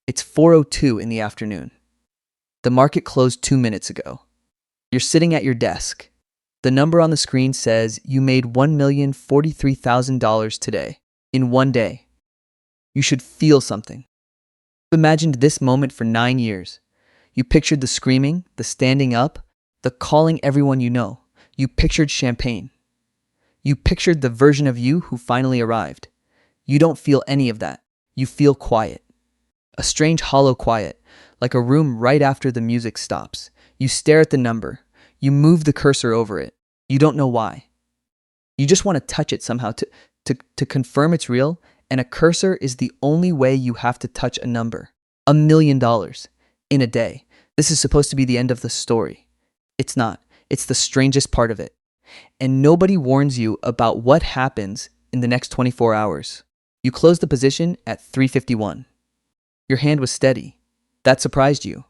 It's 4:02 in the afternoon. The market closed 2 minutes ago. You're sitting at your desk. The number on the screen says you made $1,043,000 today, in one day. You should feel something. You imagined this moment for 9 years. You pictured the screaming, the standing up, the calling everyone you know. You pictured champagne. You pictured the version of you who finally arrived. You don't feel any of that. You feel quiet. A strange hollow quiet, like a room right after the music stops. You stare at the number. You move the cursor over it. You don't know why. You just want to touch it somehow to confirm it's real, and a cursor is the only way you have to touch a number. $1 million in a day. This is supposed to be the end of the story. It's not. It's the strangest part of it. And nobody warns you about what happens in the next 24 hours. You close the position at 351. Your hand was steady. That surprised you.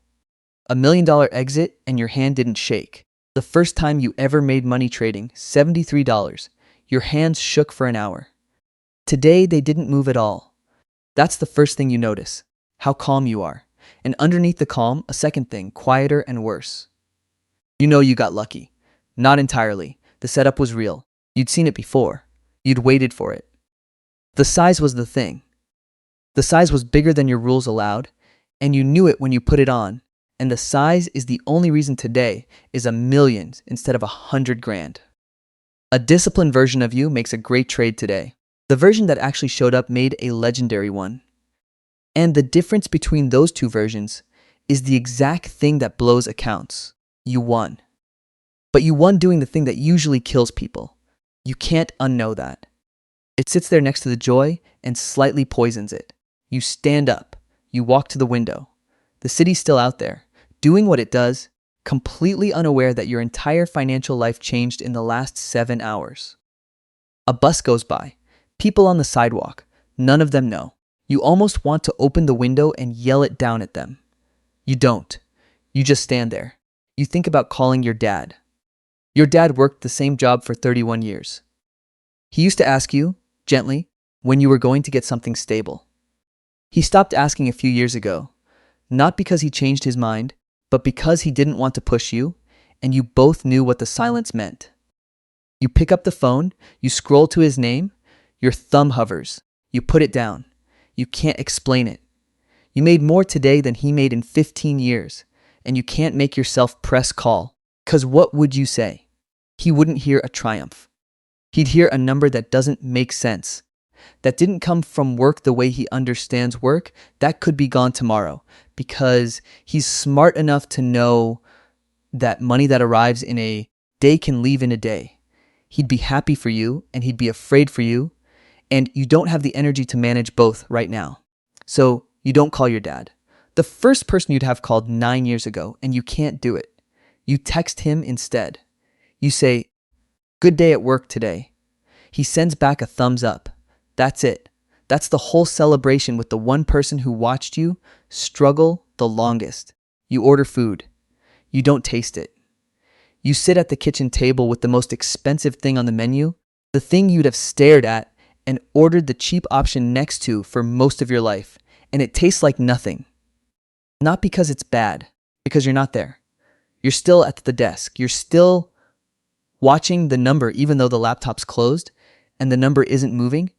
$1 million exit and your hand didn't shake. The first time you ever made money trading, $73. Your hands shook for an hour. Today, they didn't move at all. That's the first thing you notice, how calm you are. And underneath the calm, a second thing, quieter and worse. You know you got lucky. Not entirely. The setup was real. You'd seen it before. You'd waited for it. The size was the thing. The size was bigger than your rules allowed, and you knew it when you put it on. And the size is the only reason today is $1 million instead of $100 grand. A disciplined version of you makes a great trade today. The version that actually showed up made a legendary one. And the difference between those two versions is the exact thing that blows accounts. You won. But you won doing the thing that usually kills people. You can't unknow that. It sits there next to the joy and slightly poisons it. You stand up. You walk to the window. The city's still out there, doing what it does, completely unaware that your entire financial life changed in the last 7 hours. A bus goes by. People on the sidewalk. None of them know. You almost want to open the window and yell it down at them. You don't. You just stand there. You think about calling your dad. Your dad worked the same job for 31 years. He used to ask you, gently, when you were going to get something stable. He stopped asking a few years ago, not because he changed his mind, but because he didn't want to push you, and you both knew what the silence meant. You pick up the phone, you scroll to his name, your thumb hovers, you put it down. You can't explain it. You made more today than he made in 15 years, and you can't make yourself press call. 'Cause what would you say? He wouldn't hear a triumph. He'd hear a number that doesn't make sense, that didn't come from work the way he understands work, that could be gone tomorrow, because he's smart enough to know that money that arrives in a day can leave in a day. He'd be happy for you, and he'd be afraid for you, and you don't have the energy to manage both right now. So you don't call your dad. The first person you'd have called 9 years ago, and you can't do it. You text him instead. You say, "Good day at work today." He sends back a thumbs up. That's it. That's the whole celebration with the one person who watched you struggle the longest. You order food. You don't taste it. You sit at the kitchen table with the most expensive thing on the menu, the thing you'd have stared at and ordered the cheap option next to for most of your life, and it tastes like nothing. Not because it's bad, because you're not there. You're still at the desk. You're still watching the number even though the laptop's closed and the number isn't moving,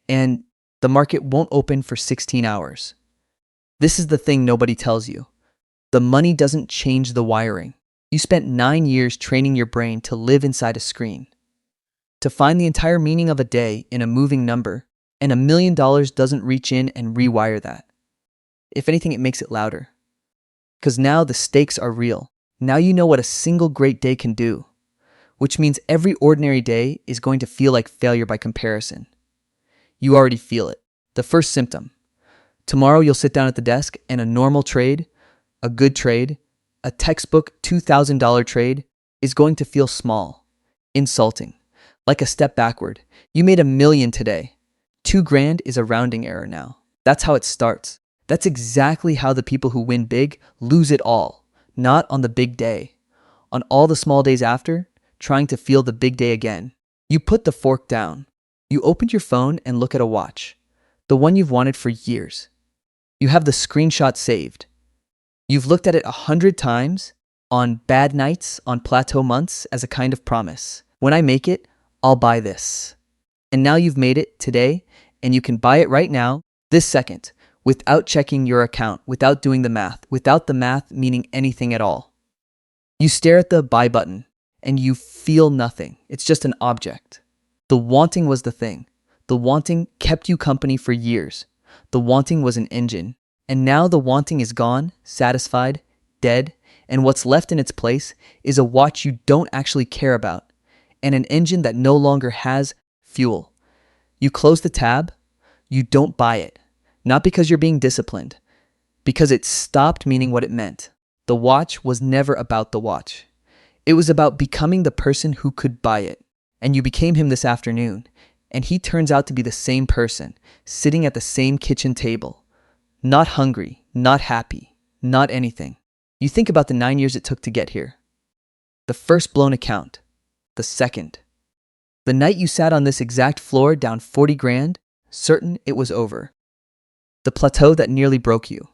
and the market won't open for 16 hours. This is the thing nobody tells you. The money doesn't change the wiring. You spent 9 years training your brain to live inside a screen, to find the entire meaning of a day in a moving number, and $1 million doesn't reach in and rewire that. If anything, it makes it louder. Because now the stakes are real. Now you know what a single great day can do, which means every ordinary day is going to feel like failure by comparison. You already feel it. The first symptom. Tomorrow you'll sit down at the desk and a normal trade, a good trade, a textbook $2,000 trade is going to feel small, insulting, like a step backward. You made $1 million today. $2 grand is a rounding error now. That's how it starts. That's exactly how the people who win big lose it all. Not on the big day. On all the small days after, trying to feel the big day again. You put the fork down. You opened your phone and look at a watch. The one you've wanted for years. You have the screenshot saved. You've looked at it 100 times on bad nights, on plateau months as a kind of promise. When I make it, I'll buy this. And now you've made it today, and you can buy it right now, this second, without checking your account, without doing the math, without the math meaning anything at all. You stare at the buy button, and you feel nothing. It's just an object. The wanting was the thing. The wanting kept you company for years. The wanting was an engine. And now the wanting is gone, satisfied, dead, and what's left in its place is a watch you don't actually care about, and an engine that no longer has fuel. You close the tab, you don't buy it. Not because you're being disciplined, because it stopped meaning what it meant. The watch was never about the watch. It was about becoming the person who could buy it. And you became him this afternoon, and he turns out to be the same person, sitting at the same kitchen table. Not hungry, not happy, not anything. You think about the 9 years it took to get here. The first blown account. The second. The night you sat on this exact floor down 40 grand, certain it was over. The plateau that nearly broke you.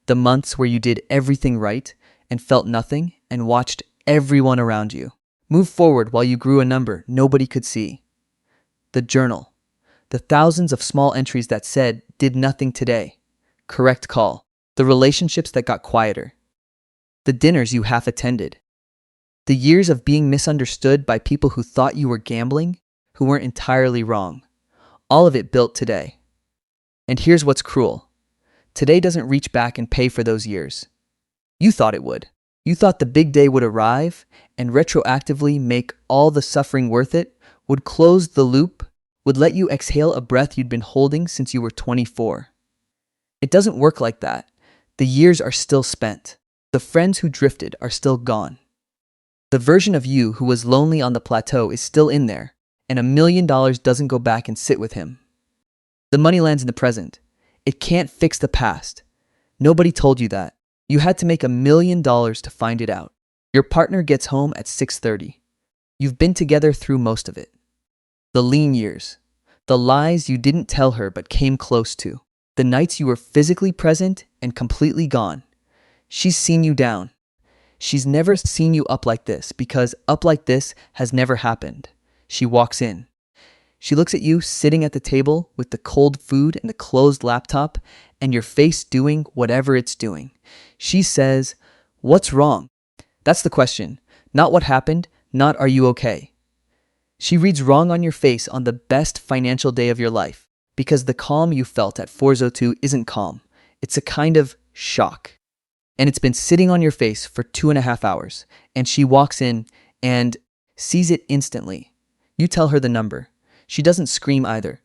The months where you did everything right and felt nothing and watched everyone around you move forward while you grew a number nobody could see. The journal. The thousands of small entries that said, did nothing today. Correct call. The relationships that got quieter. The dinners you half attended. The years of being misunderstood by people who thought you were gambling, who weren't entirely wrong. All of it built today. And here's what's cruel. Today doesn't reach back and pay for those years. You thought it would. You thought the big day would arrive and retroactively make all the suffering worth it, would close the loop, would let you exhale a breath you'd been holding since you were 24. It doesn't work like that. The years are still spent. The friends who drifted are still gone. The version of you who was lonely on the plateau is still in there, and $1 million doesn't go back and sit with him. The money lands in the present. It can't fix the past. Nobody told you that. You had to make $1 million to find it out. Your partner gets home at 6:30. You've been together through most of it. The lean years. The lies you didn't tell her but came close to. The nights you were physically present and completely gone. She's seen you down. She's never seen you up like this because up like this has never happened. She walks in. She looks at you sitting at the table with the cold food and the closed laptop and your face doing whatever it's doing. She says, "What's wrong?" That's the question. Not what happened, not are you okay. She reads wrong on your face on the best financial day of your life because the calm you felt at 4:02 isn't calm. It's a kind of shock. And it's been sitting on your face for 2.5 hours. And she walks in and sees it instantly. You tell her the number. She doesn't scream either.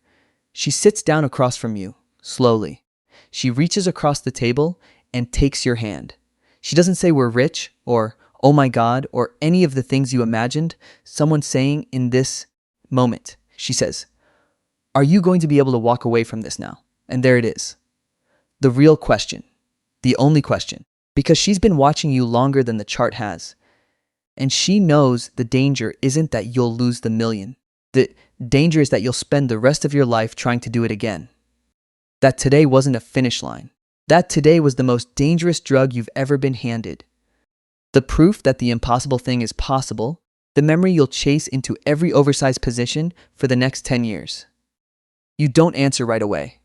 She sits down across from you, slowly. She reaches across the table and takes your hand. She doesn't say we're rich or oh my God or any of the things you imagined someone saying in this moment. She says, are you going to be able to walk away from this now? And there it is. The real question. The only question. Because she's been watching you longer than the chart has. And she knows the danger isn't that you'll lose the million. The danger is that you'll spend the rest of your life trying to do it again. That today wasn't a finish line. That today was the most dangerous drug you've ever been handed. The proof that the impossible thing is possible, the memory you'll chase into every oversized position for the next 10 years. You don't answer right away.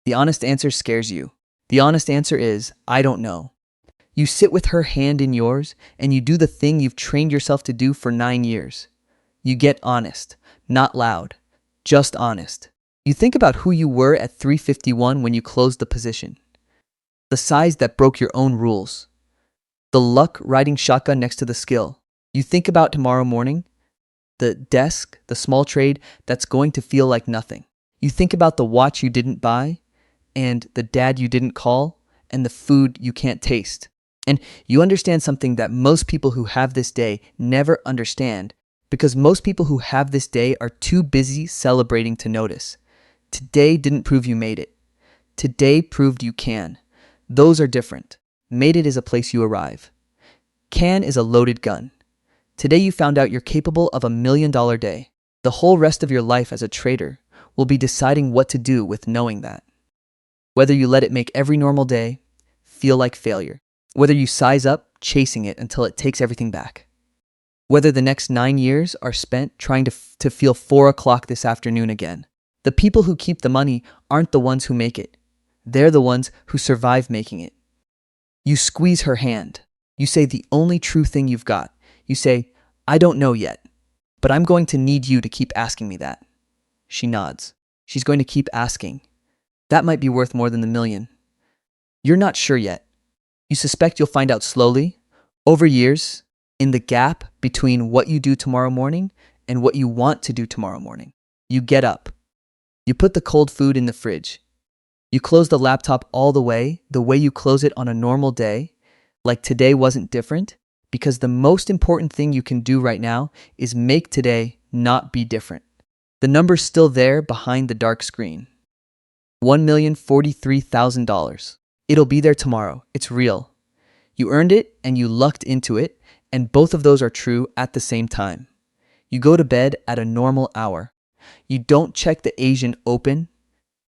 The honest answer scares you. The honest answer is, I don't know. You sit with her hand in yours and you do the thing you've trained yourself to do for 9 years. You get honest, not loud, just honest. You think about who you were at 351 when you closed the position. The size that broke your own rules. The luck riding shotgun next to the skill. You think about tomorrow morning, the desk, the small trade that's going to feel like nothing. You think about the watch you didn't buy, and the dad you didn't call, and the food you can't taste. And you understand something that most people who have this day never understand, because most people who have this day are too busy celebrating to notice. Today didn't prove you made it. Today proved you can. Those are different. Made it is a place you arrive. Can is a loaded gun. Today you found out you're capable of $1 million day. The whole rest of your life as a trader will be deciding what to do with knowing that. Whether you let it make every normal day feel like failure. Whether you size up chasing it until it takes everything back. Whether the next 9 years are spent trying to feel 4 o'clock this afternoon again. The people who keep the money aren't the ones who make it. They're the ones who survive making it. You squeeze her hand. You say the only true thing you've got. You say, I don't know yet, but I'm going to need you to keep asking me that. She nods. She's going to keep asking. That might be worth more than the million. You're not sure yet. You suspect you'll find out slowly, over years, in the gap between what you do tomorrow morning and what you want to do tomorrow morning. You get up. You put the cold food in the fridge. You close the laptop all the way you close it on a normal day, like today wasn't different, because the most important thing you can do right now is make today not be different. The number's still there behind the dark screen. $1,043,000. It'll be there tomorrow. It's real. You earned it and you lucked into it, and both of those are true at the same time. You go to bed at a normal hour. You don't check the Asian Open.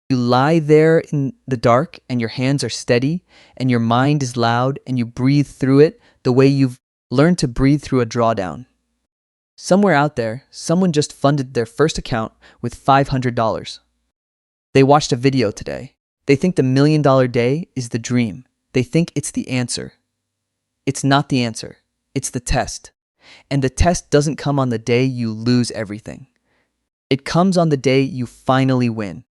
You lie there in the dark and your hands are steady and your mind is loud and you breathe through it the way you've learned to breathe through a drawdown. Somewhere out there, someone just funded their first account with $500. They watched a video today. They think the $1 million day is the dream. They think it's the answer. It's not the answer. It's the test. And the test doesn't come on the day you lose everything. It comes on the day you finally win.